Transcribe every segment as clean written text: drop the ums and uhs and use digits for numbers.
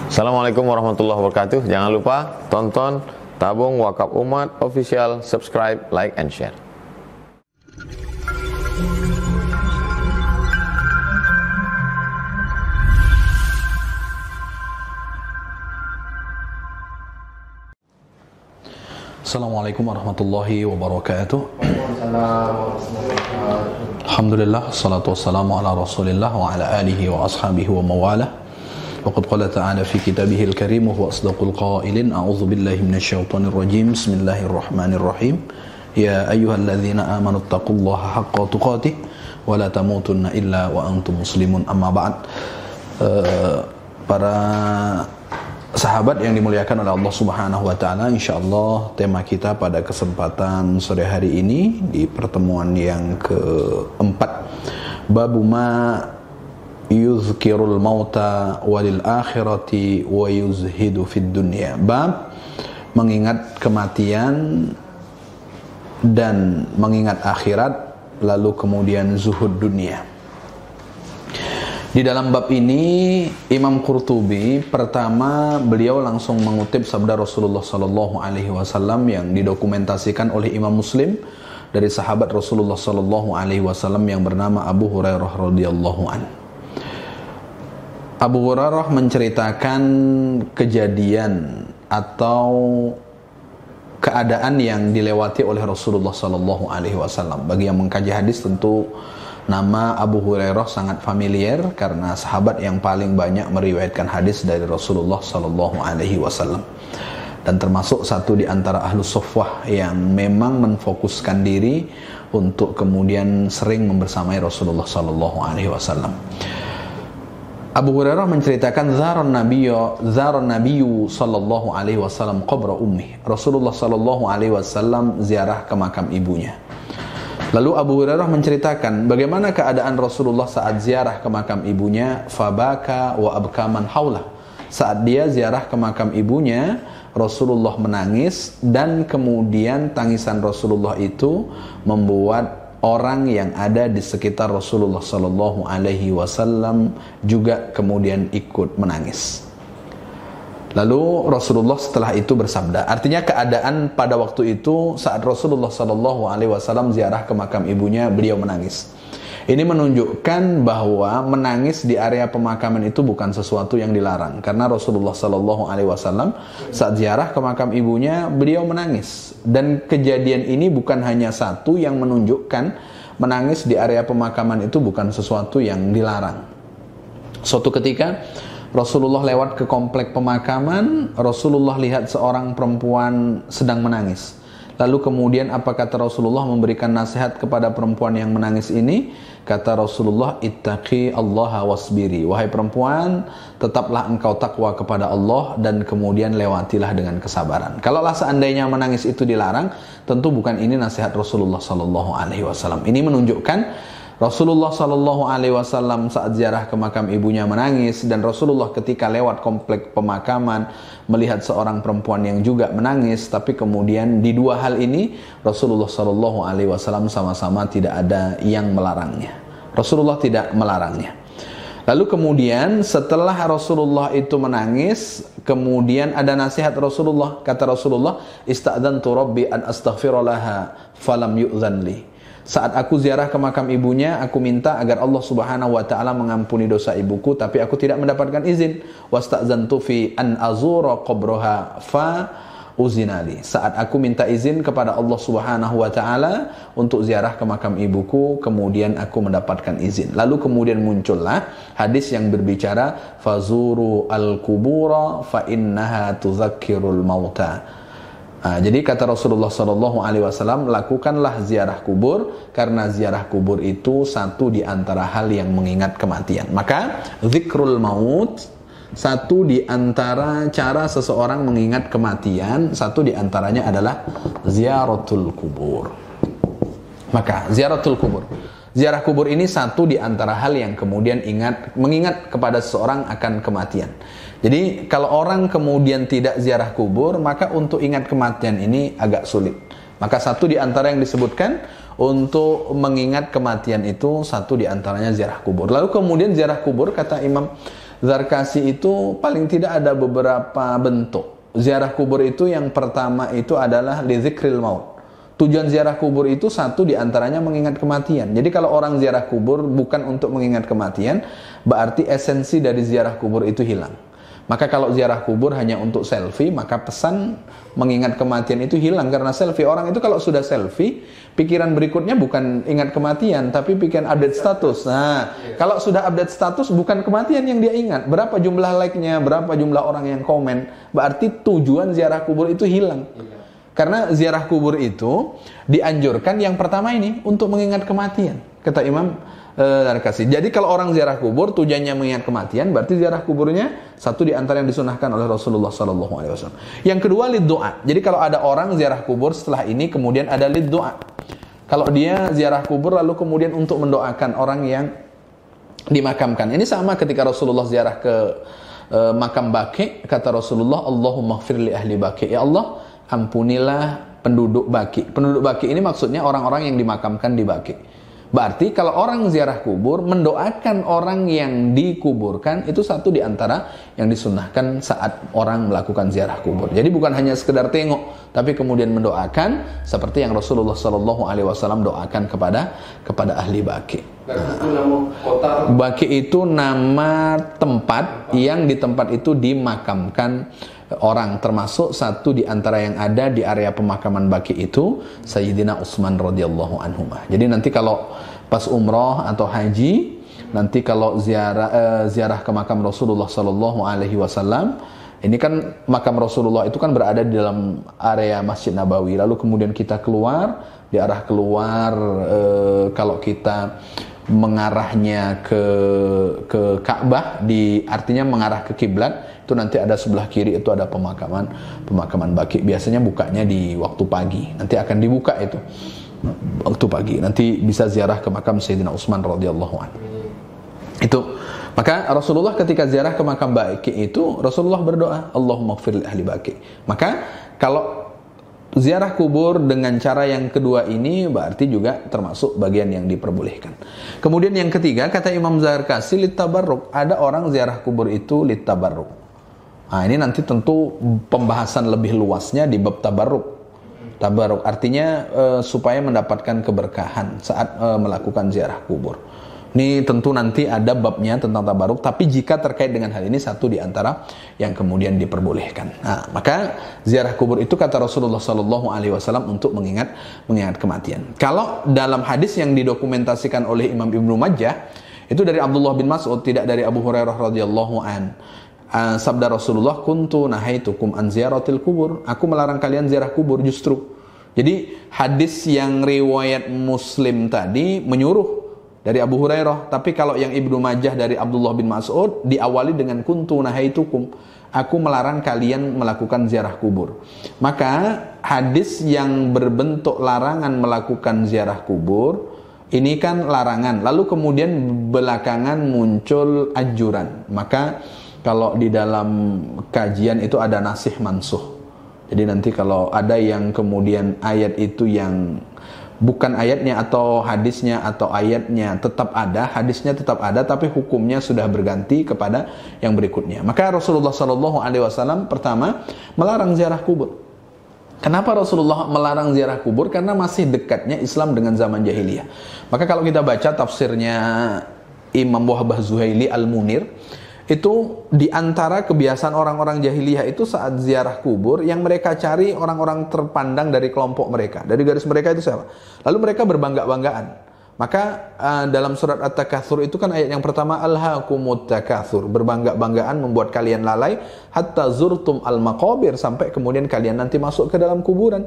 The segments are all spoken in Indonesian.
Assalamualaikum warahmatullahi wabarakatuh. Jangan lupa tonton Tabung Wakaf Umat Official, subscribe, like, and share. Assalamualaikum warahmatullahi wabarakatuh. Alhamdulillah, salatu wassalamu ala rasulillah wa ala alihi wa ashabihi wa mawalah. Waqad qala ta'ala fi kitabihil karim wa huwa asdaqul qailin. A'udzu billahi minasyaitonir rajim. Bismillahirrahmanirrahim. Ya ayyuhalladzina amanu taqullaha haqqa tuqatih wa la tamutunna illa wa antum muslimun. Amma ba'd. Para sahabat yang dimuliakan oleh Allah Subhanahu wa taala, insyaallah tema kita pada kesempatan sore hari ini di pertemuan yang keempat, babu ma yuzkirul mauta walil akhirati wa yuzhidu fid dunya. Bab mengingat kematian dan mengingat akhirat, lalu kemudian zuhud dunia. Di dalam bab ini Imam Qurtubi pertama beliau langsung mengutip sabda Rasulullah sallallahu alaihi wasallam yang didokumentasikan oleh Imam Muslim dari sahabat Rasulullah sallallahu alaihi wasallam yang bernama Abu Hurairah radhiyallahu an. Abu Hurairah menceritakan kejadian atau keadaan yang dilewati oleh Rasulullah sallallahu alaihi wasallam. Bagi yang mengkaji hadis tentu nama Abu Hurairah sangat familiar karena sahabat yang paling banyak meriwayatkan hadis dari Rasulullah sallallahu alaihi wasallam, dan termasuk satu di antara ahlus suffah yang memang menfokuskan diri untuk kemudian sering membersamai Rasulullah sallallahu alaihi wasallam. Abu Hurairah menceritakan zaron nabiyyu sallallahu alaihi wasallam qabra ummi. Rasulullah sallallahu alaihi wasallam ziarah ke makam ibunya. Lalu Abu Hurairah menceritakan bagaimana keadaan Rasulullah saat ziarah ke makam ibunya. Fabaka wa abka man haulah. Saat dia ziarah ke makam ibunya, Rasulullah menangis, dan kemudian tangisan Rasulullah itu membuat orang yang ada di sekitar Rasulullah sallallahu alaihi wasallam juga kemudian ikut menangis. Lalu Rasulullah setelah itu bersabda, artinya keadaan pada waktu itu saat Rasulullah sallallahu alaihi wasallam ziarah ke makam ibunya, beliau menangis. Ini menunjukkan bahwa menangis di area pemakaman itu bukan sesuatu yang dilarang, karena Rasulullah sallallahu alaihi wasallam saat ziarah ke makam ibunya, beliau menangis. Dan kejadian ini bukan hanya satu yang menunjukkan menangis di area pemakaman itu bukan sesuatu yang dilarang. Suatu ketika Rasulullah lewat ke komplek pemakaman, Rasulullah lihat seorang perempuan sedang menangis. Lalu kemudian apa kata Rasulullah memberikan nasihat kepada perempuan yang menangis ini? Kata Rasulullah, ittaqi Allah wasbiri. Wahai perempuan, tetaplah engkau takwa kepada Allah dan kemudian lewatilah dengan kesabaran. Kalaulah seandainya menangis itu dilarang, tentu bukan ini nasihat Rasulullah sallallahu alaihi wasallam. Ini menunjukkan Rasulullah sallallahu alaihi wasallam saat ziarah ke makam ibunya menangis, dan Rasulullah ketika lewat komplek pemakaman melihat seorang perempuan yang juga menangis. Tapi kemudian di dua hal ini Rasulullah sallallahu alaihi wasallam sama-sama tidak ada yang melarangnya. Rasulullah tidak melarangnya. Lalu kemudian setelah Rasulullah itu menangis, kemudian ada nasihat Rasulullah. Kata Rasulullah, ista'dzantu rabbi an astaghfira laha falam yu'dzan li. Saat aku ziarah ke makam ibunya, aku minta agar Allah Subhanahu wa taala mengampuni dosa ibuku, tapi aku tidak mendapatkan izin. Wasta'zantu fi an azura qabraha fa uzinali. Saat aku minta izin kepada Allah Subhanahu wa taala untuk ziarah ke makam ibuku, kemudian aku mendapatkan izin. Lalu kemudian muncullah hadis yang berbicara fazuru al-qubura fa innaha tuzakkirul mauta. Jadi kata Rasulullah SAW, lakukanlah ziarah kubur, karena ziarah kubur itu satu di antara hal yang mengingat kematian. Maka zikrul maut, satu di antara cara seseorang mengingat kematian, satu di antaranya adalah ziaratul kubur. Maka ziaratul kubur, ziarah kubur ini satu di antara hal yang kemudian mengingat kepada seseorang akan kematian. Jadi kalau orang kemudian tidak ziarah kubur, maka untuk ingat kematian ini agak sulit. Maka satu di antara yang disebutkan untuk mengingat kematian itu, satu di antaranya ziarah kubur. Lalu kemudian ziarah kubur, kata Imam Zarkasi itu paling tidak ada beberapa bentuk. Ziarah kubur itu yang pertama itu adalah li dzikril maut. Tujuan ziarah kubur itu satu diantaranya mengingat kematian. Jadi kalau orang ziarah kubur bukan untuk mengingat kematian, berarti esensi dari ziarah kubur itu hilang. Maka kalau ziarah kubur hanya untuk selfie, maka pesan mengingat kematian itu hilang karena selfie. Orang itu kalau sudah selfie, pikiran berikutnya bukan ingat kematian, tapi pikiran update status. Nah, kalau sudah update status, bukan kematian yang dia ingat. Berapa jumlah like-nya, berapa jumlah orang yang komen, berarti tujuan ziarah kubur itu hilang. Karena ziarah kubur itu dianjurkan yang pertama ini untuk mengingat kematian, kata Imam Zarkasi. Jadi kalau orang ziarah kubur tujuannya mengingat kematian, berarti ziarah kuburnya satu di antara yang disunahkan oleh Rasulullah SAW. Yang kedua lid doa. Jadi kalau ada orang ziarah kubur setelah ini kemudian ada lid doa. Kalau dia ziarah kubur lalu kemudian untuk mendoakan orang yang dimakamkan. Ini sama ketika Rasulullah ziarah ke makam Baqi, kata Rasulullah, Allahumma ighfir li ahli Baqi. Ya Allah, ampunilah penduduk Baqi. Penduduk Baqi ini maksudnya orang-orang yang dimakamkan di Baqi. Berarti kalau orang ziarah kubur mendoakan orang yang dikuburkan itu satu di antara yang disunahkan saat orang melakukan ziarah kubur. Jadi bukan hanya sekedar tengok, tapi kemudian mendoakan seperti yang Rasulullah SAW doakan kepada ahli Baqi. Baqi itu nama tempat yang di tempat itu dimakamkan orang, termasuk satu di antara yang ada di area pemakaman Baqi itu Sayyidina Utsman radhiyallahu anhu. Jadi nanti kalau pas umroh atau haji, nanti kalau ziarah ke makam Rasulullah sallallahu alaihi wasallam, ini kan makam Rasulullah itu kan berada di dalam area Masjid Nabawi. Lalu kemudian kita keluar, di arah keluar kalau kita mengarahnya ke Ka'bah, artinya mengarah ke kiblat, itu nanti ada sebelah kiri itu ada pemakaman Baqi. Biasanya bukanya di waktu pagi. Nanti akan dibuka itu waktu pagi. Nanti bisa ziarah ke makam Sayyidina Utsman radhiyallahu anhu. Itu. Maka Rasulullah ketika ziarah ke makam Baqi itu Rasulullah berdoa, Allahumma ighfir li ahli Baqi. Maka kalau ziarah kubur dengan cara yang kedua ini berarti juga termasuk bagian yang diperbolehkan. Kemudian yang ketiga, kata Imam Zarkasi, litabarruk. Ada orang ziarah kubur itu litabarruk. Nah, ini nanti tentu pembahasan lebih luasnya di bab tabarruk. Tabarruk artinya supaya mendapatkan keberkahan saat melakukan ziarah kubur. Ini tentu nanti ada babnya tentang tabarruk, tapi jika terkait dengan hal ini satu di antara yang kemudian diperbolehkan. Nah, maka ziarah kubur itu kata Rasulullah SAW untuk mengingat kematian. Kalau dalam hadis yang didokumentasikan oleh Imam Ibnu Majah itu dari Abdullah bin Mas'ud, tidak dari Abu Hurairah radhiyallahu an. Sabda Rasulullah, kuntu nahaitukum an ziyaratil kubur. Aku melarang kalian ziarah kubur justru. Jadi hadis yang riwayat Muslim tadi menyuruh dari Abu Hurairah, tapi kalau yang Ibnu Majah dari Abdullah bin Mas'ud diawali dengan kuntu nahaitukum, aku melarang kalian melakukan ziarah kubur. Maka hadis yang berbentuk larangan melakukan ziarah kubur ini kan larangan, lalu kemudian belakangan muncul anjuran. Maka kalau di dalam kajian itu ada nasih mansuh. Jadi nanti kalau ada yang kemudian ayat itu yang bukan ayatnya atau hadisnya atau ayatnya tetap ada, hadisnya tetap ada, tapi hukumnya sudah berganti kepada yang berikutnya. Maka Rasulullah SAW pertama melarang ziarah kubur. Kenapa Rasulullah melarang ziarah kubur? Karena masih dekatnya Islam dengan zaman jahiliyah. Maka kalau kita baca tafsirnya Imam Wahbah Zuhaili Al-Munir, itu diantara kebiasaan orang-orang jahiliyah itu saat ziarah kubur yang mereka cari orang-orang terpandang dari kelompok mereka, dari garis mereka itu siapa. Lalu mereka berbangga-banggaan. Maka dalam surat At-Takatsur itu kan ayat yang pertama, alhaakumut takatsur, berbangga-banggaan membuat kalian lalai hatta zurtum al-maqabir, sampai kemudian kalian nanti masuk ke dalam kuburan.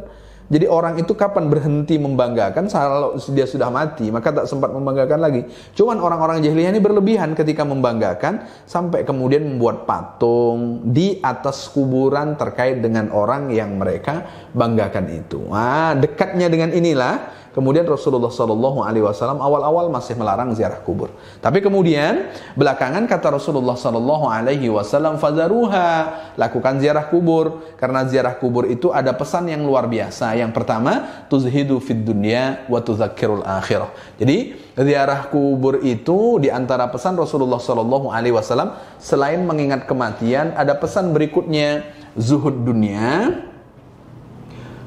Jadi orang itu kapan berhenti membanggakan? Kalau dia sudah mati, maka tak sempat membanggakan lagi. Cuman orang-orang jahiliyah ini berlebihan ketika membanggakan, sampai kemudian membuat patung di atas kuburan terkait dengan orang yang mereka banggakan itu. Nah, dekatnya dengan inilah kemudian Rasulullah SAW awal-awal masih melarang ziarah kubur. Tapi kemudian belakangan kata Rasulullah SAW, fazaruha, lakukan ziarah kubur. Karena ziarah kubur itu ada pesan yang luar biasa Yang pertama, tuzhidu fid dunya wa tuzakkirul akhirah. Jadi, ziarah kubur itu di antara pesan Rasulullah sallallahu alaihi wasallam selain mengingat kematian, ada pesan berikutnya, zuhud dunia,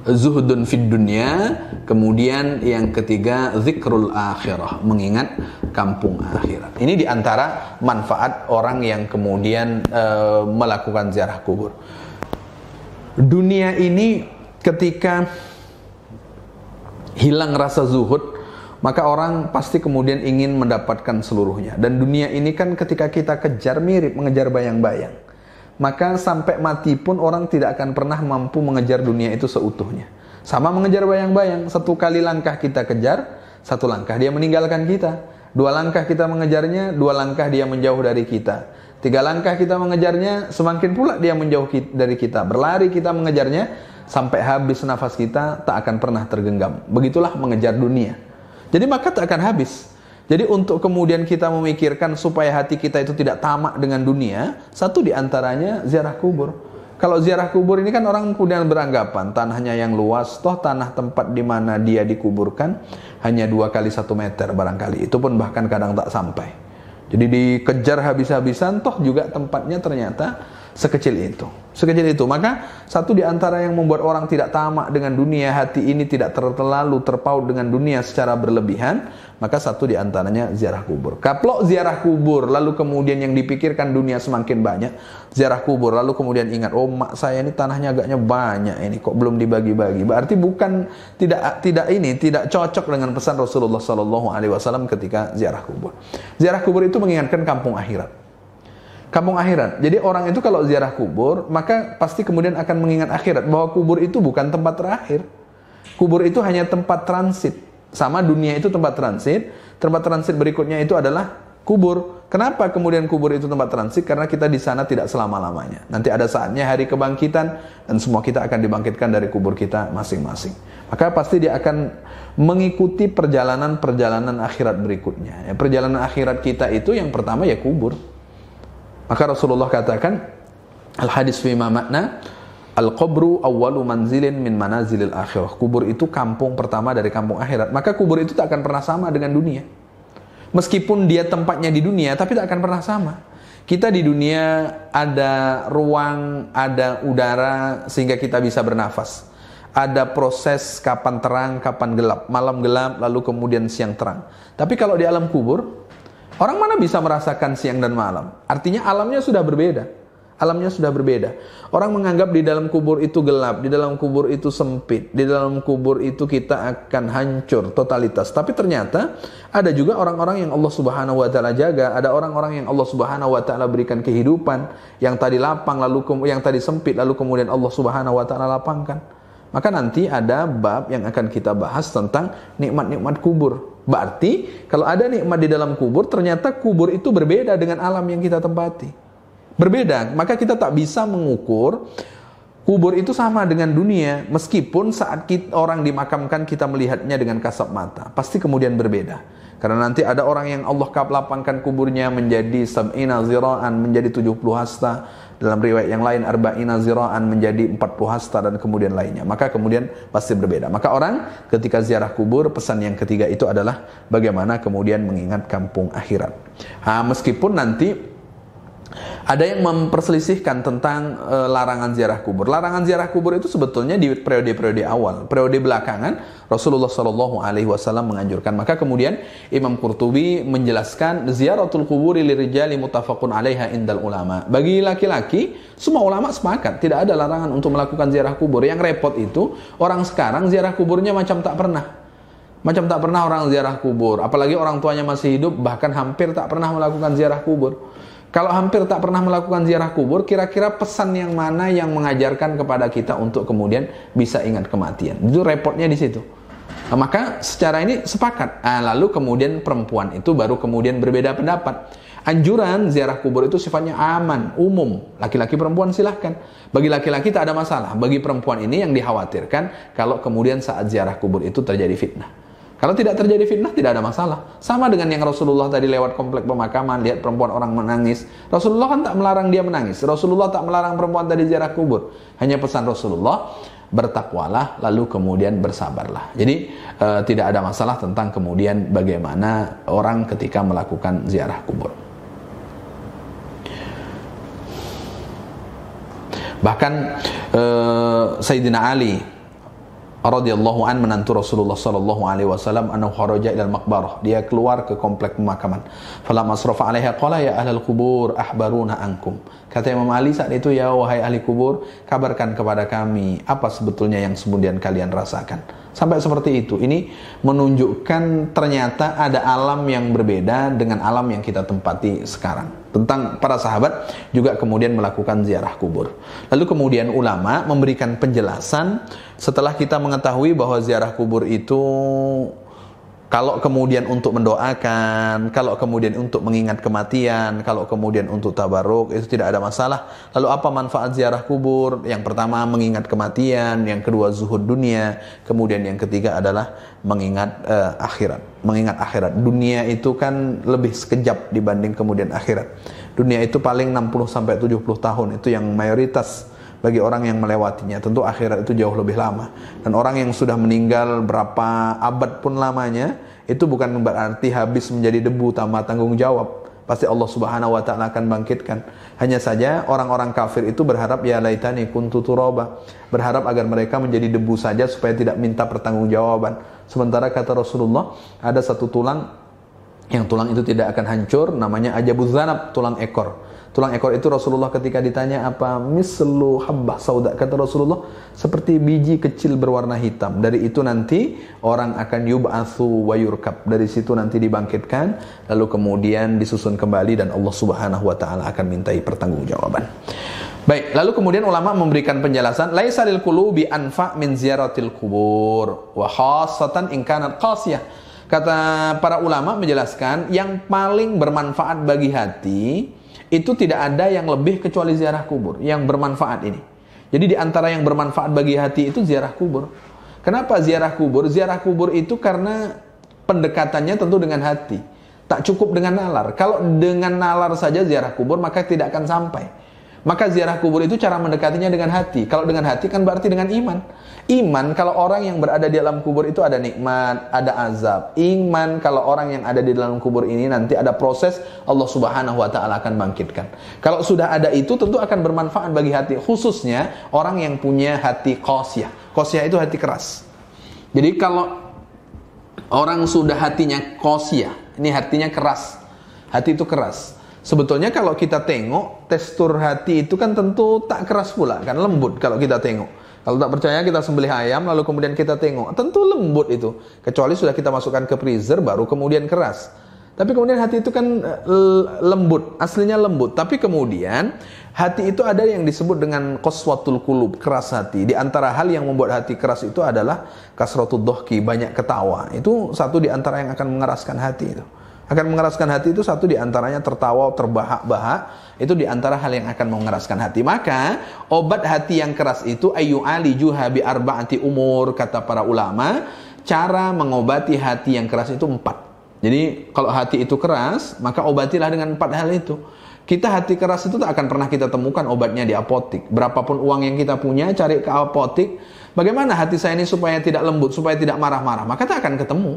zuhudun fid dunya, kemudian yang ketiga zikrul akhirah, mengingat kampung akhirat. Ini di antara manfaat orang yang kemudian melakukan ziarah kubur. Dunia ini ketika hilang rasa zuhud, maka orang pasti kemudian ingin mendapatkan seluruhnya. Dan dunia ini kan ketika kita kejar mirip mengejar bayang-bayang. Maka sampai mati pun orang tidak akan pernah mampu mengejar dunia itu seutuhnya. Sama mengejar bayang-bayang, satu kali langkah kita kejar, satu langkah dia meninggalkan kita. Dua langkah kita mengejarnya, dua langkah dia menjauh dari kita. Tiga langkah kita mengejarnya, semakin pula dia menjauh dari kita. Berlari kita mengejarnya, sampai habis nafas kita tak akan pernah tergenggam. Begitulah mengejar dunia. Jadi maka tak akan habis. Jadi untuk kemudian kita memikirkan supaya hati kita itu tidak tamak dengan dunia, satu diantaranya ziarah kubur. Kalau ziarah kubur ini kan orang kemudian beranggapan tanahnya yang luas, toh tanah tempat di mana dia dikuburkan hanya 2 kali 1 meter barangkali. Itu pun bahkan kadang tak sampai. Jadi dikejar habis-habisan, toh juga tempatnya ternyata sekecil itu. Sekecil itu. Maka satu di antara yang membuat orang tidak tamak dengan dunia, hati ini tidak terlalu terpaut dengan dunia secara berlebihan, maka satu di antaranya ziarah kubur. Kalau ziarah kubur lalu kemudian yang dipikirkan dunia semakin banyak, ziarah kubur lalu kemudian ingat, oh mak saya ini tanahnya agaknya banyak ini kok belum dibagi-bagi. Berarti bukan tidak cocok dengan pesan Rasulullah sallallahu alaihi wasallam ketika ziarah kubur. Ziarah kubur itu mengingatkan kampung akhirat. Kampung akhirat. Jadi orang itu kalau ziarah kubur, maka pasti kemudian akan mengingat akhirat, bahwa kubur itu bukan tempat terakhir. Kubur itu hanya tempat transit. Sama dunia itu tempat transit. Tempat transit berikutnya itu adalah kubur. Kenapa kemudian kubur itu tempat transit? Karena kita di sana tidak selama-lamanya. Nanti ada saatnya hari kebangkitan dan semua kita akan dibangkitkan dari kubur kita masing-masing. Maka pasti dia akan mengikuti perjalanan-perjalanan akhirat berikutnya. Perjalanan akhirat kita itu yang pertama ya kubur. Maka Rasulullah katakan, al-hadis fi ma makna, al-qabru awwalu manzilin min manazilil akhirah. Kubur itu kampung pertama dari kampung akhirat. Maka kubur itu tak akan pernah sama dengan dunia. Meskipun dia tempatnya di dunia, tapi tak akan pernah sama. Kita di dunia ada ruang, ada udara sehingga kita bisa bernafas. Ada proses kapan terang, kapan gelap. Malam gelap, lalu kemudian siang terang. Tapi kalau di alam kubur, orang mana bisa merasakan siang dan malam? Artinya alamnya sudah berbeda. Alamnya sudah berbeda. Orang menganggap di dalam kubur itu gelap, di dalam kubur itu sempit, di dalam kubur itu kita akan hancur totalitas. Tapi ternyata ada juga orang-orang yang Allah Subhanahu wa taala jaga, ada orang-orang yang Allah Subhanahu wa taala berikan kehidupan, yang tadi lapang lalu yang tadi sempit lalu kemudian Allah Subhanahu wa taala lapangkan. Maka nanti ada bab yang akan kita bahas tentang nikmat-nikmat kubur. Berarti kalau ada nikmat di dalam kubur, ternyata kubur itu berbeda dengan alam yang kita tempati. Berbeda, maka kita tak bisa mengukur kubur itu sama dengan dunia. Meskipun saat orang dimakamkan kita melihatnya dengan kasat mata, pasti kemudian berbeda. Karena nanti ada orang yang Allah lapangkan kuburnya menjadi sab'ina zira'an, menjadi 70 hasta. Dalam riwayat yang lain, arba'ina zira'an, menjadi 40 hasta dan kemudian lainnya. Maka kemudian pasti berbeda. Maka orang ketika ziarah kubur, pesan yang ketiga itu adalah bagaimana kemudian mengingat kampung akhirat. Meskipun nanti ada yang memperselisihkan tentang larangan ziarah kubur. Larangan ziarah kubur itu sebetulnya di periode-periode awal. Periode belakangan Rasulullah sallallahu alaihi wasallam menganjurkan. Maka kemudian Imam Qurtubi menjelaskan ziyaratul quburi lirijali muttafaqun 'alaiha indal ulama. Bagi laki-laki, semua ulama sepakat tidak ada larangan untuk melakukan ziarah kubur. Yang repot itu orang sekarang ziarah kuburnya macam tak pernah. Macam tak pernah orang ziarah kubur. Apalagi orang tuanya masih hidup, bahkan hampir tak pernah melakukan ziarah kubur. Kalau hampir tak pernah melakukan ziarah kubur, kira-kira pesan yang mana yang mengajarkan kepada kita untuk kemudian bisa ingat kematian? Itu repotnya di situ. Maka secara ini sepakat. Lalu kemudian perempuan itu baru kemudian berbeda pendapat. Anjuran ziarah kubur itu sifatnya aman, umum. Laki-laki perempuan silahkan. Bagi laki-laki tak ada masalah. Bagi perempuan ini yang dikhawatirkan kalau kemudian saat ziarah kubur itu terjadi fitnah. Kalau tidak terjadi fitnah, tidak ada masalah. Sama dengan yang Rasulullah tadi lewat komplek pemakaman, lihat perempuan orang menangis. Rasulullah kan tak melarang dia menangis. Rasulullah tak melarang perempuan tadi ziarah kubur. Hanya pesan Rasulullah, bertakwalah, lalu kemudian bersabarlah. Jadi tidak ada masalah tentang kemudian bagaimana orang ketika melakukan ziarah kubur. Bahkan Sayyidina Ali radhiyallahu an menantu Rasulullah sallallahu alaihi wasallam annahu kharaja ila al-maqbarah, dia keluar ke komplek pemakaman. Falamma asrafa 'alaiha qala ya ahlal qubur akhbaruna ankum. Kata Imam Ali saat itu, ya wahai ahli kubur, kabarkan kepada kami apa sebetulnya yang kemudian kalian rasakan. Sampai seperti itu. Ini menunjukkan ternyata ada alam yang berbeda dengan alam yang kita tempati sekarang. Tentang para sahabat juga kemudian melakukan ziarah kubur. Lalu kemudian ulama memberikan penjelasan setelah kita mengetahui bahwa ziarah kubur itu kalau kemudian untuk mendoakan, kalau kemudian untuk mengingat kematian, kalau kemudian untuk tabaruk, itu tidak ada masalah. Lalu apa manfaat ziarah kubur? Yang pertama mengingat kematian, yang kedua zuhud dunia, kemudian yang ketiga adalah mengingat akhirat. Mengingat akhirat. Dunia itu kan lebih sekejap dibanding kemudian akhirat. Dunia itu paling 60-70 tahun, itu yang mayoritas bagi orang yang melewatinya. Tentu akhirat itu jauh lebih lama. Dan orang yang sudah meninggal berapa abad pun lamanya, itu bukan berarti habis menjadi debu tanpa tanggung jawab. Pasti Allah Subhanahu wa taala akan bangkitkan. Hanya saja orang-orang kafir itu berharap ya laitani kuntu turaba, berharap agar mereka menjadi debu saja supaya tidak minta pertanggungjawaban. Sementara kata Rasulullah, ada satu tulang yang tulang itu tidak akan hancur, namanya ajabuz zanab, tulang ekor. Tulang ekor itu Rasulullah ketika ditanya apa, mislu habbah sauda, kata Rasulullah seperti biji kecil berwarna hitam. Dari itu nanti orang akan yub'atsu wa yurkab, dari situ nanti dibangkitkan, lalu kemudian disusun kembali dan Allah Subhanahu wa taala akan mintai pertanggungjawaban. Baik, lalu kemudian ulama memberikan penjelasan, laisa lil qulubi anfa min ziyaratil kubur wa khassatan in kanat qasiyah. Kata para ulama menjelaskan, yang paling bermanfaat bagi hati itu tidak ada yang lebih kecuali ziarah kubur yang bermanfaat ini. Jadi di antara yang bermanfaat bagi hati itu ziarah kubur. Kenapa ziarah kubur? Ziarah kubur itu karena pendekatannya tentu dengan hati. Tak cukup dengan nalar. Kalau dengan nalar saja ziarah kubur maka tidak akan sampai. Maka ziarah kubur itu cara mendekatinya dengan hati. Kalau dengan hati kan berarti dengan iman. Iman kalau orang yang berada di dalam kubur itu ada nikmat, ada azab. Iman kalau orang yang ada di dalam kubur ini nanti ada proses, Allah Subhanahu wa taala akan bangkitkan. Kalau sudah ada itu tentu akan bermanfaat bagi hati, khususnya orang yang punya hati qasiyah. Qasiyah itu hati keras. Jadi kalau orang sudah hatinya qasiyah, ini hatinya keras. Hati itu keras. Sebetulnya kalau kita tengok tekstur hati itu kan tentu tak keras pula, kan lembut kalau kita tengok. Kalau tak percaya kita sembelih ayam lalu kemudian kita tengok, tentu lembut itu. Kecuali sudah kita masukkan ke freezer baru kemudian keras. Tapi kemudian hati itu kan lembut, aslinya lembut. Tapi kemudian hati itu ada yang disebut dengan qaswatul qulub, keras hati. Di antara hal yang membuat hati keras itu adalah kasratud dhahki, banyak ketawa. Itu satu di antara yang akan mengeraskan hati itu. Akan mengeraskan hati itu satu di antaranya tertawa, terbahak-bahak, itu di antara hal yang akan mengeraskan hati. Maka obat hati yang keras itu ayu alijuha bi arba'ati umur, kata para ulama. Cara mengobati hati yang keras itu 4. Jadi kalau hati itu keras, maka obatilah dengan 4 hal itu. Kita hati keras itu tak akan pernah kita temukan obatnya di apotik. Berapapun uang yang kita punya, cari ke apotik, bagaimana hati saya ini supaya tidak lembut, supaya tidak marah-marah, maka tak akan ketemu.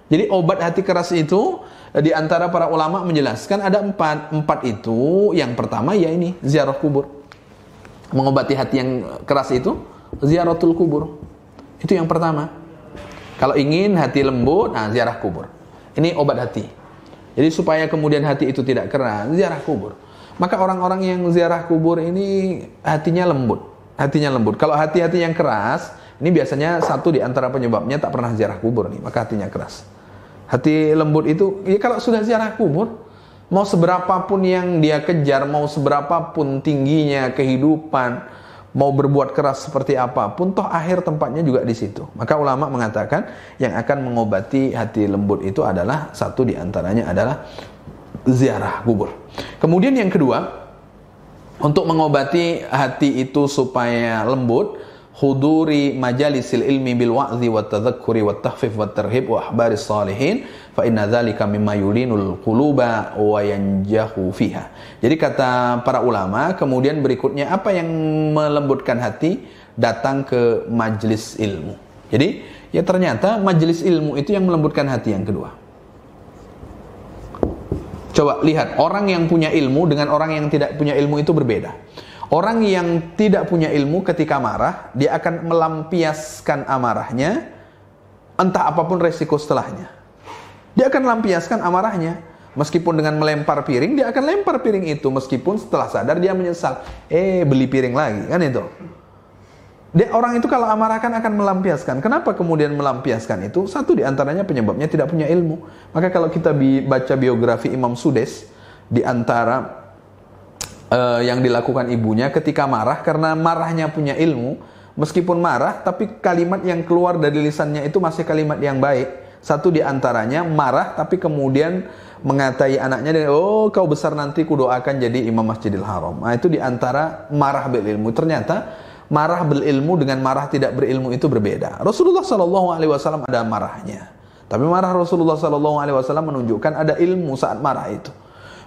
Jadi obat hati keras itu di antara para ulama menjelaskan ada 4 itu. Yang pertama ya ini ziarah kubur. Mengobati hati yang keras itu ziaratul kubur. Itu yang pertama. Kalau ingin hati lembut, nah ziarah kubur. Ini obat hati. Jadi supaya kemudian hati itu tidak keras, ziarah kubur. Maka orang-orang yang ziarah kubur ini hatinya lembut. Hatinya lembut. Kalau hati-hati yang keras, ini biasanya satu di antara penyebabnya tak pernah ziarah kubur nih, maka hatinya keras. Hati lembut itu, ya kalau sudah ziarah kubur, mau seberapapun yang dia kejar, mau seberapapun tingginya kehidupan, mau berbuat keras seperti apapun, toh akhir tempatnya juga di situ. Maka ulama mengatakan yang akan mengobati hati lembut itu adalah satu di antaranya adalah ziarah kubur. Kemudian yang kedua, untuk mengobati hati itu supaya lembut, huduri majalisil ilmi bil wa'zi wat tadhakkuri wat tahfif wat tarhib wa ahbaris salihin fa inna dzalika mimma yulinul quluba wa yanjahu fiha. Jadi kata para ulama, kemudian berikutnya apa yang melembutkan hati? Datang ke majelis ilmu. Jadi ya ternyata majelis ilmu itu yang melembutkan hati yang kedua. Coba lihat, orang yang punya ilmu dengan orang yang tidak punya ilmu itu berbeda. Orang yang tidak punya ilmu ketika marah, dia akan melampiaskan amarahnya, entah apapun resiko setelahnya. Dia akan melampiaskan amarahnya. Meskipun dengan melempar piring, dia akan lempar piring itu. Meskipun setelah sadar dia menyesal. Beli piring lagi, kan itu. Orang itu kalau amarahkan akan melampiaskan. Kenapa kemudian melampiaskan itu? Satu diantaranya penyebabnya tidak punya ilmu. Maka kalau kita baca biografi Imam Sudes, di antara yang dilakukan ibunya ketika marah, karena marahnya punya ilmu, meskipun marah tapi kalimat yang keluar dari lisannya itu masih kalimat yang baik. Satu diantaranya marah tapi kemudian mengatai anaknya, oh kau besar nanti kudoakan jadi imam Masjidil Haram. Nah, itu diantara marah berilmu. Ternyata marah berilmu dengan marah tidak berilmu itu berbeda. Rasulullah SAW ada marahnya, tapi marah Rasulullah SAW menunjukkan ada ilmu saat marah itu.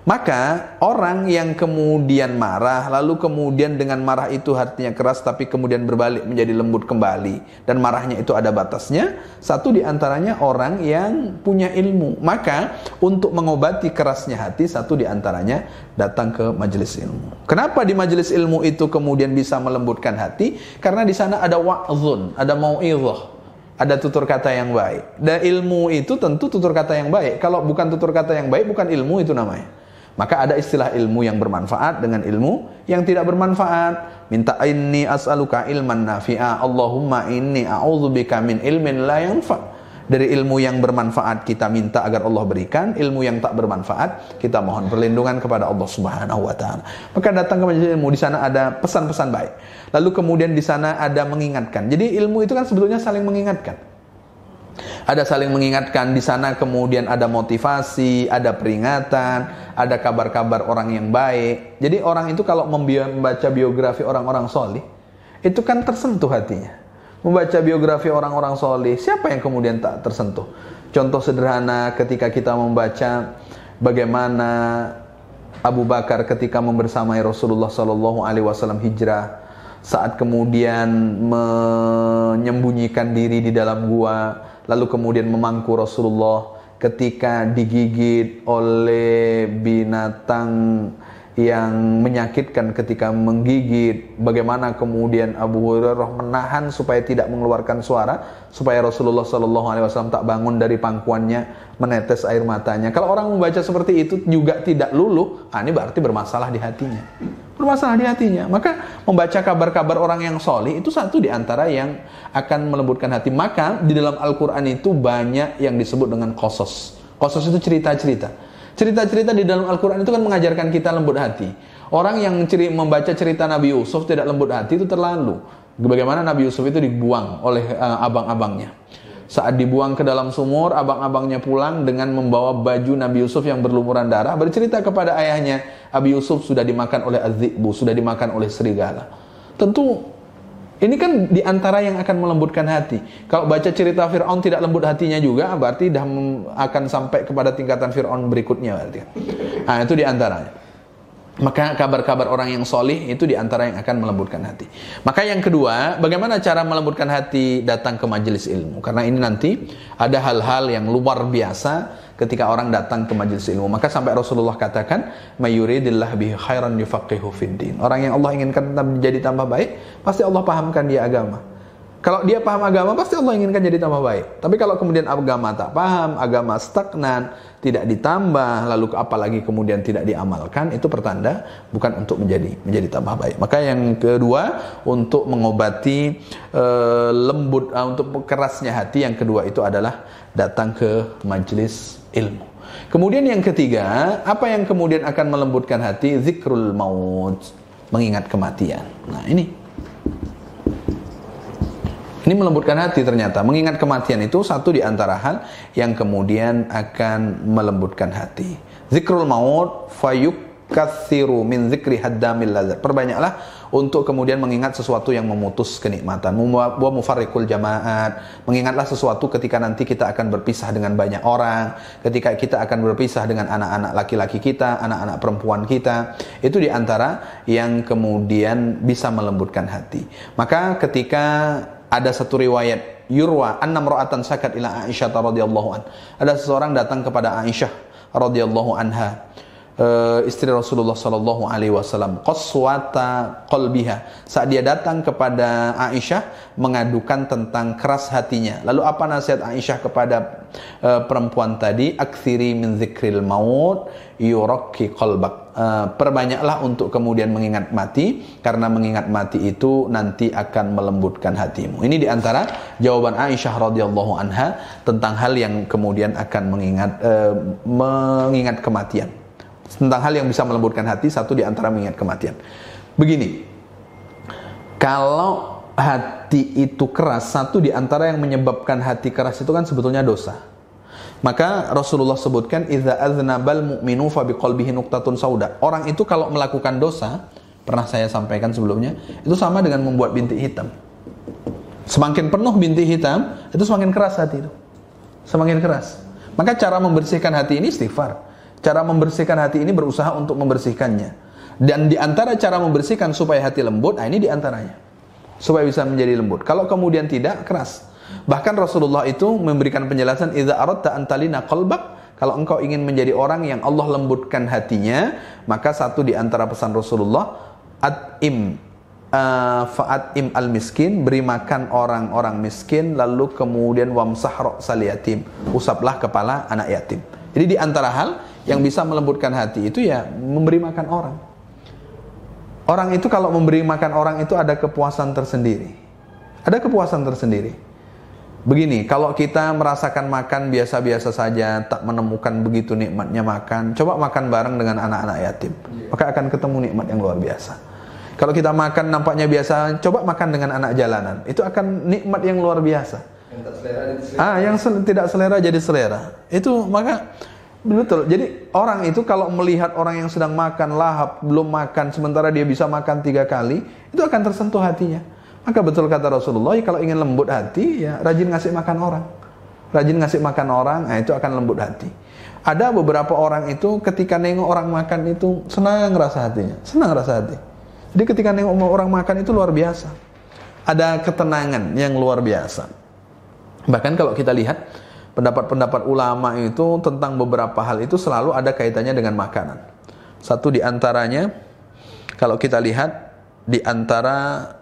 Maka orang yang kemudian marah, lalu kemudian dengan marah itu hatinya keras, tapi kemudian berbalik menjadi lembut kembali, dan marahnya itu ada batasnya. Satu diantaranya orang yang punya ilmu. Maka untuk mengobati kerasnya hati, satu diantaranya datang ke majelis ilmu. Kenapa di majelis ilmu itu kemudian bisa melembutkan hati? Karena di sana ada wa'zun, ada mau'izah, ada tutur kata yang baik. Dan ilmu itu tentu tutur kata yang baik. Kalau bukan tutur kata yang baik, bukan ilmu itu namanya. Maka ada istilah ilmu yang bermanfaat dengan ilmu yang tidak bermanfaat. Minta inni as'aluka ilman nafi'a, Allahumma inni a'udzubika min ilmin la yanfa'. Dari ilmu yang bermanfaat kita minta agar Allah berikan, ilmu yang tak bermanfaat kita mohon perlindungan kepada Allah Subhanahu wa taala. Maka datang ke majelis ilmu, di sana ada pesan-pesan baik. Lalu kemudian di sana ada mengingatkan. Jadi ilmu itu kan sebetulnya saling mengingatkan. Ada saling mengingatkan di sana, kemudian ada motivasi, ada peringatan, ada kabar-kabar orang yang baik. Jadi orang itu kalau membaca biografi orang-orang solih, itu kan tersentuh hatinya. Membaca biografi orang-orang solih, siapa yang kemudian tak tersentuh? Contoh sederhana ketika kita membaca bagaimana Abu Bakar ketika membersamai Rasulullah SAW hijrah, saat kemudian menyembunyikan diri di dalam gua, lalu kemudian memangku Rasulullah ketika digigit oleh binatang yang menyakitkan ketika menggigit, bagaimana kemudian Abu Hurairah menahan supaya tidak mengeluarkan suara, supaya Rasulullah SAW tak bangun dari pangkuannya, menetes air matanya. Kalau orang membaca seperti itu juga tidak luluh, ini berarti bermasalah di hatinya. Bermasalah di hatinya. Maka membaca kabar-kabar orang yang solih itu satu di antara yang akan melembutkan hati. Maka di dalam Al-Quran itu banyak yang disebut dengan qasas. Qasas itu cerita-cerita. Cerita-cerita di dalam Al-Quran itu kan mengajarkan kita lembut hati. Orang yang membaca cerita Nabi Yusuf tidak lembut hati itu terlalu. Bagaimana Nabi Yusuf itu dibuang oleh abang-abangnya. Saat dibuang ke dalam sumur, abang-abangnya pulang dengan membawa baju Nabi Yusuf yang berlumuran darah, bercerita kepada ayahnya, Abi Yusuf sudah dimakan oleh az-zi'bu, sudah dimakan oleh serigala. Tentu ini kan diantara yang akan melembutkan hati. Kalau baca cerita Fir'aun tidak lembut hatinya juga, berarti dah akan sampai kepada tingkatan Fir'aun berikutnya berarti. Nah, itu diantaranya. Maka kabar-kabar orang yang solih itu diantara yang akan melembutkan hati. Maka yang kedua, bagaimana cara melembutkan hati? Datang ke majelis ilmu. Karena ini nanti ada hal-hal yang luar biasa ketika orang datang ke majelis ilmu. Maka sampai Rasulullah katakan, "Mayuridillah bihi khairan yufaqihu fiddin." Orang yang Allah inginkan jadi tambah baik, pasti Allah pahamkan dia agama. Kalau dia paham agama, pasti Allah inginkan jadi tambah baik. Tapi kalau kemudian agama tak paham, agama stagnan, tidak ditambah, lalu apalagi kemudian tidak diamalkan, itu pertanda bukan untuk menjadi tambah baik. Maka yang kedua, untuk mengobati untuk kerasnya hati, yang kedua itu adalah datang ke majelis ilmu. Kemudian yang ketiga, apa yang kemudian akan melembutkan hati? Zikrul maut, mengingat kematian. Nah, ini melembutkan hati ternyata. Mengingat kematian itu satu di antara hal yang kemudian akan melembutkan hati. Zikrul maut fayukatsiru min zikri haddamil ladzat. Perbanyaklah untuk kemudian mengingat sesuatu yang memutus kenikmatan. Wa mufarriqul jamaat, mengingatlah sesuatu ketika nanti kita akan berpisah dengan banyak orang, ketika kita akan berpisah dengan anak-anak laki-laki kita, anak-anak perempuan kita. Itu diantara yang kemudian bisa melembutkan hati. Maka ketika ada satu riwayat yurwa anna imra'atan sakat ila Aisyah radhiyallahu an. Ada seseorang datang kepada Aisyah radhiyallahu anha, istri Rasulullah sallallahu alaihi wasallam, qaswata qalbiha. Saat dia datang kepada Aisyah mengadukan tentang keras hatinya. Lalu apa nasihat Aisyah kepada perempuan tadi? Aktsiri min dzikril maut yurakki qalbak. Perbanyaklah untuk kemudian mengingat mati, karena mengingat mati itu nanti akan melembutkan hatimu. Ini diantara jawaban Aisyah radhiyallahu anha tentang hal yang kemudian akan mengingat kematian. Tentang hal yang bisa melembutkan hati, satu diantara mengingat kematian. Begini, kalau hati itu keras, satu diantara yang menyebabkan hati keras itu kan sebetulnya dosa. Maka Rasulullah sebutkan idza aznabal mu'minu fa biqalbihi nuqtatun sauda. Orang itu kalau melakukan dosa, pernah saya sampaikan sebelumnya, itu sama dengan membuat bintik hitam. Semakin penuh bintik hitam, itu semakin keras hati itu. Semakin keras. Maka cara membersihkan hati ini istighfar. Cara membersihkan hati ini berusaha untuk membersihkannya. Dan di antara cara membersihkan supaya hati lembut, ini di antaranya. Supaya bisa menjadi lembut. Kalau kemudian tidak, keras. Bahkan Rasulullah itu memberikan penjelasan, idza aradta an talina qalbak, kalau engkau ingin menjadi orang yang Allah lembutkan hatinya, maka satu di antara pesan Rasulullah, fa'atim al-miskin, beri makan orang-orang miskin, lalu kemudian wamsah ra'sal yatim, usaplah kepala anak yatim. Jadi di antara hal yang bisa melembutkan hati itu ya memberi makan orang. Orang itu kalau memberi makan orang itu ada kepuasan tersendiri. Ada kepuasan tersendiri. Begini, kalau kita merasakan makan biasa-biasa saja, tak menemukan begitu nikmatnya makan, coba makan bareng dengan anak-anak yatim, maka akan ketemu nikmat yang luar biasa. Kalau kita makan nampaknya biasa, coba makan dengan anak jalanan, itu akan nikmat yang luar biasa. Yang tak selera jadi selera. Yang tidak selera jadi selera. Itu maka betul. Jadi orang itu kalau melihat orang yang sedang makan lahap, belum makan, sementara dia bisa makan 3 kali, itu akan tersentuh hatinya. Maka betul kata Rasulullah, kalau ingin lembut hati, ya rajin ngasih makan orang. Rajin ngasih makan orang, itu akan lembut hati. Ada beberapa orang itu ketika nengok orang makan itu senang rasa hatinya, senang rasa hati. Jadi ketika nengok orang makan itu luar biasa. Ada ketenangan yang luar biasa. Bahkan kalau kita lihat pendapat-pendapat ulama itu tentang beberapa hal itu selalu ada kaitannya dengan makanan. Satu di antaranya, kalau kita lihat di antara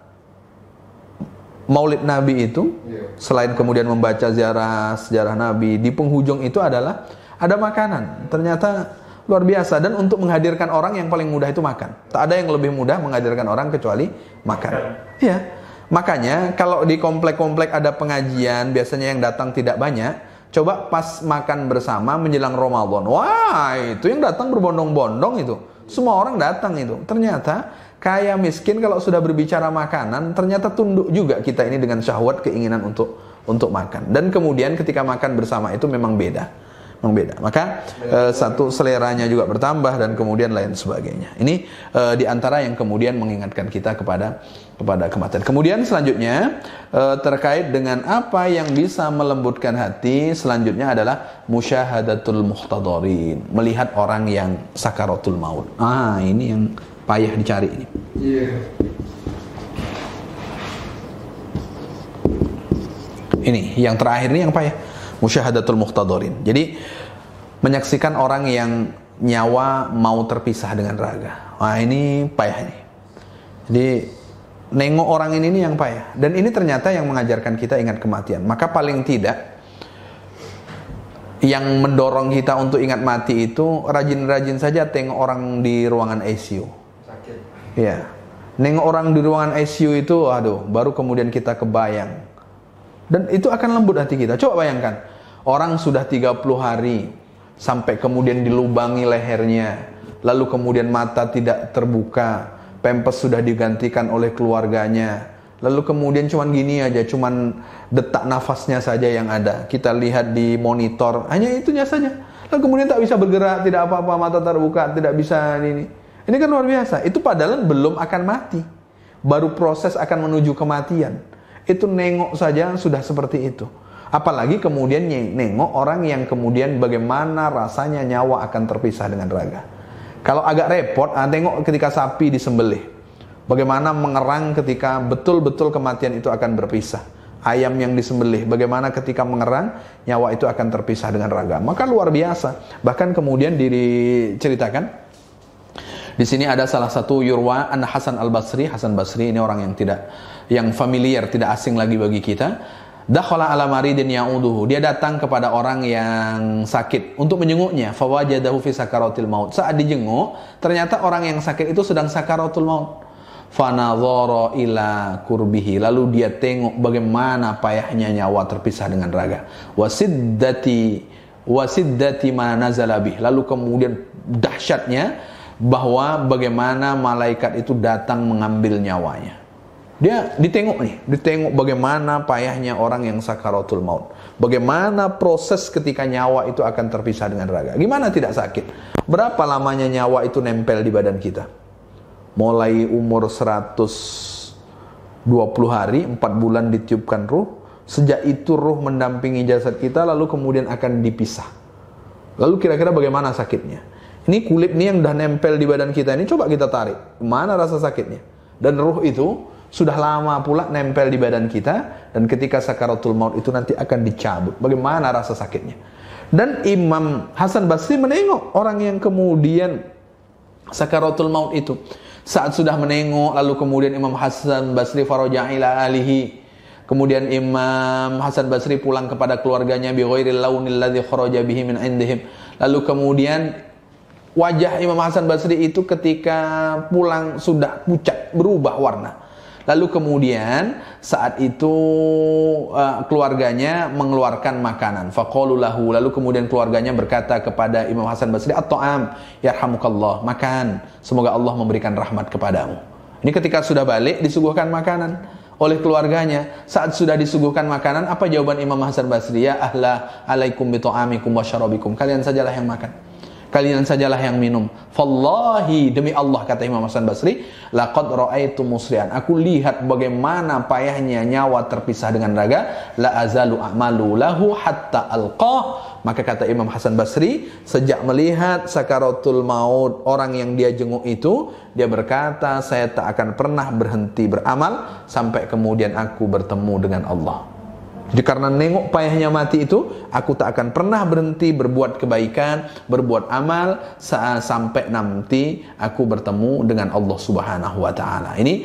Maulid Nabi itu, selain kemudian membaca sejarah Nabi, di penghujung itu adalah ada makanan. Ternyata luar biasa. Dan untuk menghadirkan orang yang paling mudah itu makan. Tak ada yang lebih mudah menghadirkan orang kecuali makan. Ya, makanya kalau di komplek-komplek ada pengajian, biasanya yang datang tidak banyak. Coba pas makan bersama menjelang Ramadan, wah itu yang datang berbondong-bondong itu. Semua orang datang itu. Ternyata kaya miskin kalau sudah berbicara makanan, ternyata tunduk juga kita ini dengan syahwat, keinginan untuk makan. Dan kemudian ketika makan bersama itu memang beda. Maka satu seleranya juga bertambah dan kemudian lain sebagainya. Ini diantara yang kemudian mengingatkan kita kepada kematian. Kemudian selanjutnya terkait dengan apa yang bisa melembutkan hati, selanjutnya adalah musyahadatul muhtadarin, melihat orang yang sakaratul maut. Ini yang payah dicari ini. Ini yang terakhir ini yang payah. Musyahadatul muhtadarin. Jadi menyaksikan orang yang nyawa mau terpisah dengan raga. Ini payah ini. Jadi nengok orang ini yang payah. Dan ini ternyata yang mengajarkan kita ingat kematian. Maka paling tidak yang mendorong kita untuk ingat mati itu rajin-rajin saja tengok orang di ruangan ICU. Sakit. Iya. Nengok orang di ruangan ICU itu, baru kemudian kita kebayang. Dan itu akan lembut hati kita. Coba bayangkan, orang sudah 30 hari sampai kemudian dilubangi lehernya, lalu kemudian mata tidak terbuka, pempes sudah digantikan oleh keluarganya, lalu kemudian cuman gini aja, cuman detak nafasnya saja yang ada. Kita lihat di monitor, hanya itunya saja. Lalu kemudian tak bisa bergerak, tidak apa-apa, mata terbuka, tidak bisa ini. Ini kan luar biasa. Itu padahal belum akan mati. baru proses akan menuju kematian. Itu nengok saja sudah seperti itu. Apalagi kemudian nengok orang yang kemudian bagaimana rasanya nyawa akan terpisah dengan raga. Kalau agak repot, tengok ketika sapi disembelih. Bagaimana mengerang ketika betul-betul kematian itu akan berpisah. Ayam yang disembelih, bagaimana ketika mengerang nyawa itu akan terpisah dengan raga. Maka luar biasa. Bahkan kemudian diceritakan di sini ada salah satu Yurwa an Hasan al-Basri. Hasan Basri ini orang yang familiar, tidak asing lagi bagi kita. Dakhala ala maridin ya'uduhu. Dia datang kepada orang yang sakit untuk menjenguknya. Fawajadahu fi sakaratil maut. Saat dijenguk, ternyata orang yang sakit itu sedang sakaratul maut. Fanadhara ila kurbihi. Lalu dia tengok bagaimana payahnya nyawa terpisah dengan raga. Wasiddati ma nazala bih. Lalu kemudian dahsyatnya bahwa bagaimana malaikat itu datang mengambil nyawanya. Dia ditengok bagaimana payahnya orang yang sakaratul maut. Bagaimana proses ketika nyawa itu akan terpisah dengan raga. Gimana tidak sakit? Berapa lamanya nyawa itu nempel di badan kita? Mulai umur 120 hari, 4 bulan ditiupkan ruh. Sejak itu ruh mendampingi jasad kita, lalu kemudian akan dipisah. Lalu kira-kira bagaimana sakitnya? Ini kulit ini yang udah nempel di badan kita ini, coba kita tarik. Mana rasa sakitnya? Dan ruh itu sudah lama pula nempel di badan kita, dan ketika sakaratul maut itu nanti akan dicabut. Bagaimana rasa sakitnya? Dan Imam Hasan Basri menengok orang yang kemudian sakaratul maut itu. Saat sudah menengok, lalu kemudian Imam Hasan Basri faraja ila alihi. Kemudian Imam Hasan Basri pulang kepada keluarganya bi ghairil launil ladzi kharaja bihi min indihim. Lalu kemudian wajah Imam Hasan Basri itu ketika pulang sudah pucat, berubah warna. Lalu kemudian saat itu keluarganya mengeluarkan makanan. Faqalu lahu. Lalu kemudian keluarganya berkata kepada Imam Hasan Basri, "At-ta'am, yarhamukallah, makan. Semoga Allah memberikan rahmat kepadamu." Ini ketika sudah balik disuguhkan makanan oleh keluarganya. Saat sudah disuguhkan makanan, apa jawaban Imam Hasan Basri? "Ya ahla alaikum bi ta'amikum wa syarabikum." Kalian sajalah yang makan. Kalian sajalah yang minum. Fallahi, demi Allah, kata Imam Hasan Basri, laqad ra'aitu musri'an. Aku lihat bagaimana payahnya nyawa terpisah dengan raga. La azalu a'malu lahu hatta alqah. Maka kata Imam Hasan Basri, sejak melihat sakaratul maut orang yang dia jenguk itu, dia berkata, saya tak akan pernah berhenti beramal sampai kemudian aku bertemu dengan Allah. Jadi karena nengok payahnya mati itu, aku tak akan pernah berhenti berbuat kebaikan, berbuat amal sampai nanti aku bertemu dengan Allah Subhanahu wa taala. Ini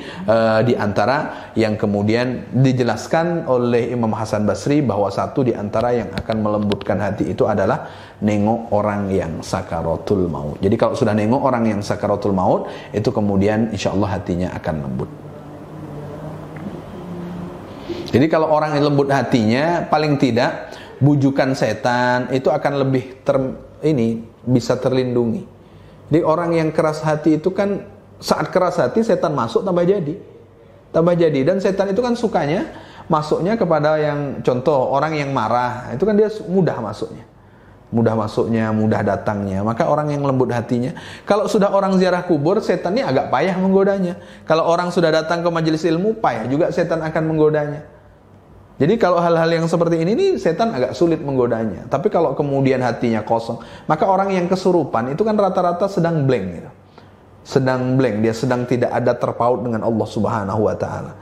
di antara yang kemudian dijelaskan oleh Imam Hasan Basri bahwa satu di antara yang akan melembutkan hati itu adalah nengok orang yang sakaratul maut. Jadi kalau sudah nengok orang yang sakaratul maut, itu kemudian insyaallah hatinya akan lembut. Jadi kalau orang yang lembut hatinya, paling tidak bujukan setan itu akan lebih bisa terlindungi. Jadi orang yang keras hati itu kan saat keras hati setan masuk tambah jadi. Dan setan itu kan sukanya masuknya kepada yang contoh orang yang marah, itu kan dia mudah masuknya, mudah datangnya. Maka orang yang lembut hatinya, kalau sudah orang ziarah kubur, setan ini agak payah menggodanya. Kalau orang sudah datang ke majelis ilmu, payah juga setan akan menggodanya. Jadi kalau hal-hal yang seperti ini setan agak sulit menggodanya. Tapi kalau kemudian hatinya kosong, maka orang yang kesurupan itu kan rata-rata sedang blank gitu. Sedang blank, dia sedang tidak ada terpaut dengan Allah Subhanahu wa taala.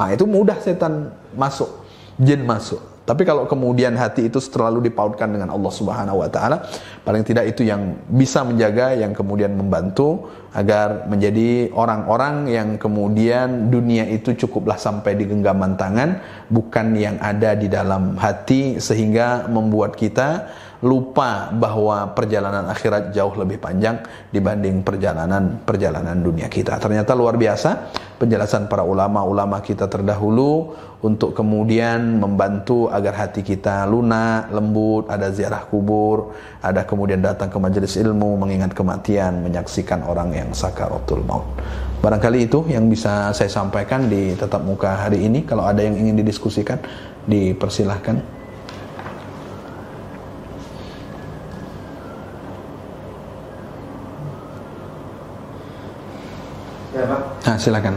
Itu mudah setan masuk, jin masuk. Tapi kalau kemudian hati itu terlalu dipautkan dengan Allah Subhanahu wa taala, paling tidak itu yang bisa menjaga, yang kemudian membantu agar menjadi orang-orang yang kemudian dunia itu cukuplah sampai di genggaman tangan, bukan yang ada di dalam hati sehingga membuat kita lupa bahwa perjalanan akhirat jauh lebih panjang dibanding perjalanan dunia kita. Ternyata luar biasa penjelasan para ulama kita terdahulu untuk kemudian membantu agar hati kita lunak, lembut, ada ziarah kubur, ada kemudian datang ke majelis ilmu, mengingat kematian, menyaksikan orang yang sakaratul maut. Barangkali itu yang bisa saya sampaikan di tatap muka hari ini. Kalau ada yang ingin didiskusikan, dipersilahkan. Ya Pak. Silakan.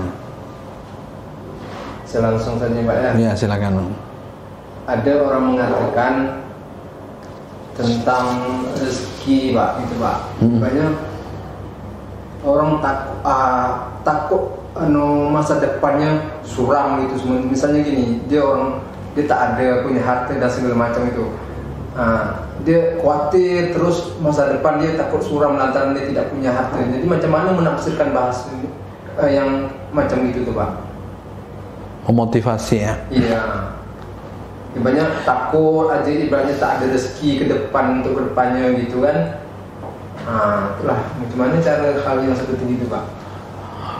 Selangsung saja Pak ya. Ya, silakan. Ada orang mengatakan tentang rezeki Pak, itu Pak. Banyak orang takut masa depannya suram gitu semua. Misalnya gini, dia tak ada punya harta dan segala macam itu. Dia khawatir terus masa depan dia takut suram lantaran dia tidak punya harta. Jadi macam mana menafsirkan bahasa yang macam itu tuh Pak? Memotivasi ya. Iya. Ya, banyak takut aja ibaratnya tak ada rezeki ke depan untuk kedepannya gitu kan. Itulah gimana cara hal yang seperti itu Pak.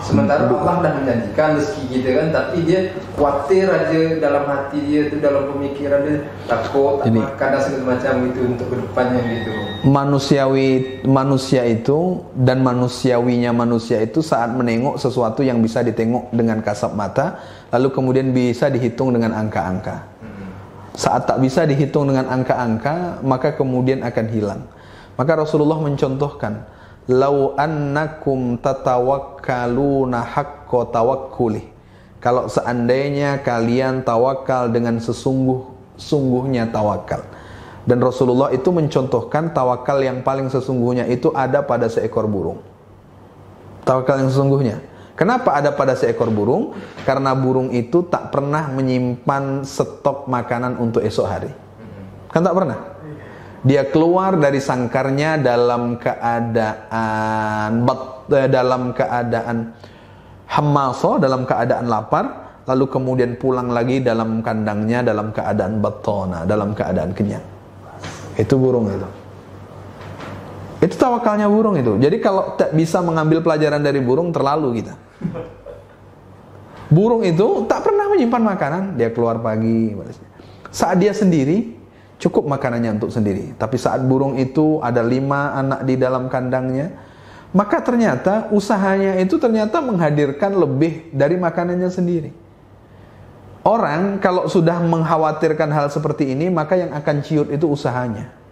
Sementara Allah dah menjanjikan rezeki kita kan, tapi dia khawatir aja dalam hati dia itu, dalam pemikiran dia takut, tak makan dan segala macam gitu untuk kedepannya gitu. Manusia itu dan manusiawinya manusia itu saat menengok sesuatu yang bisa ditengok dengan kasat mata, lalu kemudian bisa dihitung dengan angka-angka. Saat tak bisa dihitung dengan angka-angka, maka kemudian akan hilang. Maka Rasulullah mencontohkan, lau annakum tatawakkaluna haqqa tawakkuli. Kalau seandainya kalian tawakal dengan sesungguhnya tawakal. Dan Rasulullah itu mencontohkan tawakal yang paling sesungguhnya itu ada pada seekor burung. Tawakal yang sesungguhnya. Kenapa ada pada seekor burung? Karena burung itu tak pernah menyimpan stok makanan untuk esok hari. Kan tak pernah? Dia keluar dari sangkarnya dalam keadaan hammasah, dalam keadaan lapar, lalu kemudian pulang lagi dalam kandangnya dalam keadaan batona, dalam keadaan kenyang. Itu burung itu. Itu tawakalnya burung itu. Jadi kalau tak bisa mengambil pelajaran dari burung, terlalu kita. Burung itu tak pernah menyimpan makanan. Dia keluar pagi. Saat dia sendiri, cukup makanannya untuk sendiri. Tapi saat burung itu ada 5 anak di dalam kandangnya, maka ternyata usahanya itu ternyata menghadirkan lebih dari makanannya sendiri. Orang kalau sudah mengkhawatirkan hal seperti ini, maka yang akan ciut itu usahanya.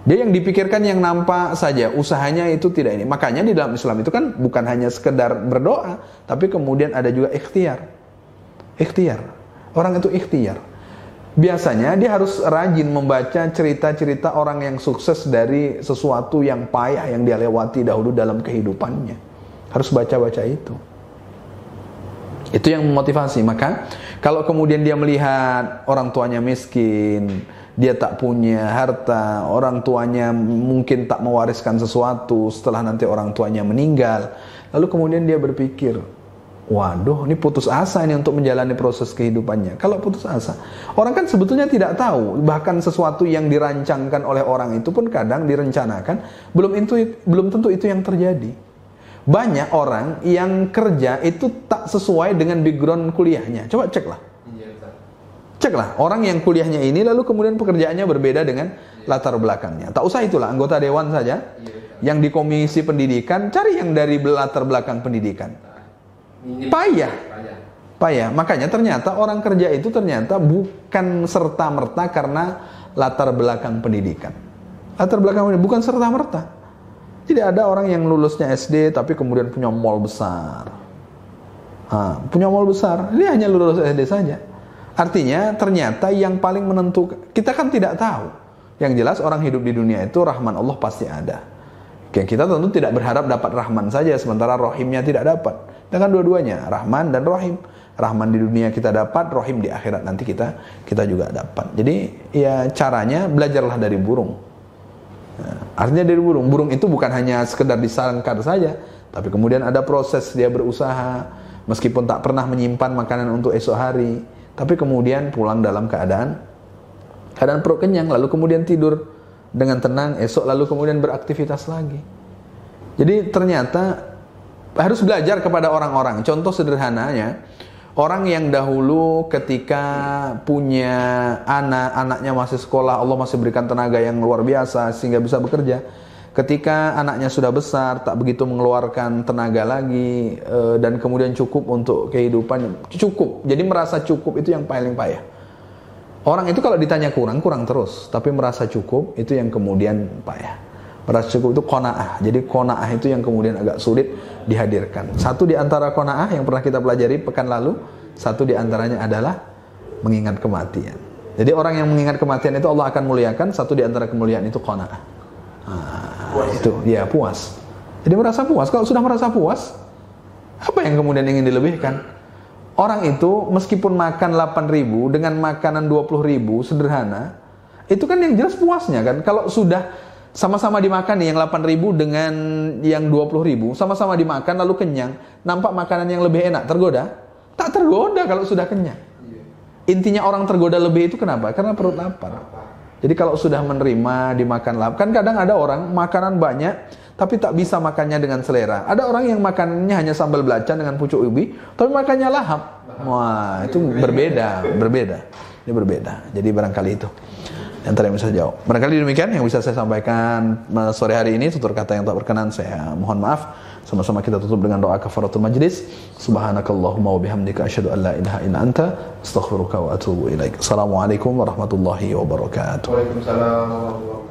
Dia yang dipikirkan yang nampak saja, usahanya itu tidak ini. Makanya di dalam Islam itu kan bukan hanya sekedar berdoa, tapi kemudian ada juga ikhtiar. Ikhtiar. Orang itu ikhtiar. Biasanya dia harus rajin membaca cerita-cerita orang yang sukses dari sesuatu yang payah yang dia lewati dahulu dalam kehidupannya. Harus baca-baca itu. Itu yang memotivasi. Maka kalau kemudian dia melihat orang tuanya miskin, dia tak punya harta, orang tuanya mungkin tak mewariskan sesuatu setelah nanti orang tuanya meninggal, lalu kemudian dia berpikir, waduh, ini putus asa ini untuk menjalani proses kehidupannya. Kalau putus asa, orang kan sebetulnya tidak tahu, bahkan sesuatu yang dirancangkan oleh orang itu pun kadang direncanakan, belum tentu itu yang terjadi. Banyak orang yang kerja itu tak sesuai dengan background kuliahnya. Coba ceklah. Ceklah, orang yang kuliahnya ini lalu kemudian pekerjaannya berbeda dengan latar belakangnya. Tak usah itulah, anggota dewan saja. Yang di komisi pendidikan, cari yang dari latar belakang pendidikan. Payah. Makanya ternyata orang kerja itu ternyata bukan serta-merta karena latar belakang pendidikan. Latar belakang pendidikan bukan serta-merta. Jadi ada orang yang lulusnya SD tapi kemudian punya mall besar. Punya mall besar, dia hanya lulus SD saja. Artinya ternyata yang paling menentukan, kita kan tidak tahu. Yang jelas orang hidup di dunia itu rahman Allah pasti ada. Kita tentu tidak berharap dapat rahman saja, sementara rohimnya tidak dapat. Dan kan dua-duanya, rahman dan rohim. Rahman di dunia kita dapat, rohim di akhirat nanti kita juga dapat. Jadi ya caranya belajarlah dari burung. Artinya dari burung. Burung itu bukan hanya sekedar disangkar saja, tapi kemudian ada proses dia berusaha, meskipun tak pernah menyimpan makanan untuk esok hari. Tapi kemudian pulang dalam keadaan perut kenyang, lalu kemudian tidur dengan tenang, esok lalu kemudian beraktivitas lagi. Jadi ternyata harus belajar kepada orang-orang. Contoh sederhananya, orang yang dahulu ketika punya anaknya masih sekolah, Allah masih berikan tenaga yang luar biasa sehingga bisa bekerja. Ketika anaknya sudah besar, tak begitu mengeluarkan tenaga lagi, dan kemudian cukup untuk kehidupan, cukup. Jadi merasa cukup itu yang paling payah. Orang itu kalau ditanya kurang terus, tapi merasa cukup itu yang kemudian payah. Merasa cukup itu qanaah. Jadi qanaah itu yang kemudian agak sulit dihadirkan. Satu di antara qanaah yang pernah kita pelajari pekan lalu, Satu di antaranya adalah mengingat kematian. Jadi orang yang mengingat kematian itu Allah akan muliakan. Satu di antara kemuliaan itu qanaah. Itu ya puas. Jadi merasa puas. Kalau sudah merasa puas, apa yang kemudian ingin dilebihkan? Orang itu meskipun makan 8.000 dengan makanan 20.000 sederhana, itu kan yang jelas puasnya kan. Kalau sudah sama-sama dimakan nih yang 8.000 dengan yang 20.000, sama-sama dimakan lalu kenyang, nampak makanan yang lebih enak, tergoda? Tak tergoda kalau sudah kenyang. Intinya orang tergoda lebih itu kenapa? Karena perut lapar. Jadi kalau sudah menerima dimakan lapar, kan kadang ada orang makanan banyak tapi tak bisa makannya dengan selera. Ada orang yang makanannya hanya sambal belacan dengan pucuk ubi, tapi makannya lahap. Wah, itu berbeda. Ini berbeda. Jadi barangkali itu antara yang bisa jawab. Barangkali demikian yang bisa saya sampaikan sore hari ini. Tutur kata yang tak berkenan saya mohon maaf. Sama-sama kita tutup dengan doa kafaratul majlis. Subhanakallahumma wa bihamdika asyhadu an la ilaha illa anta astaghfiruka wa atubu ilaik. Assalamualaikum warahmatullahi wabarakatuh. Waalaikumsalam warahmatullahi wabarakatuh.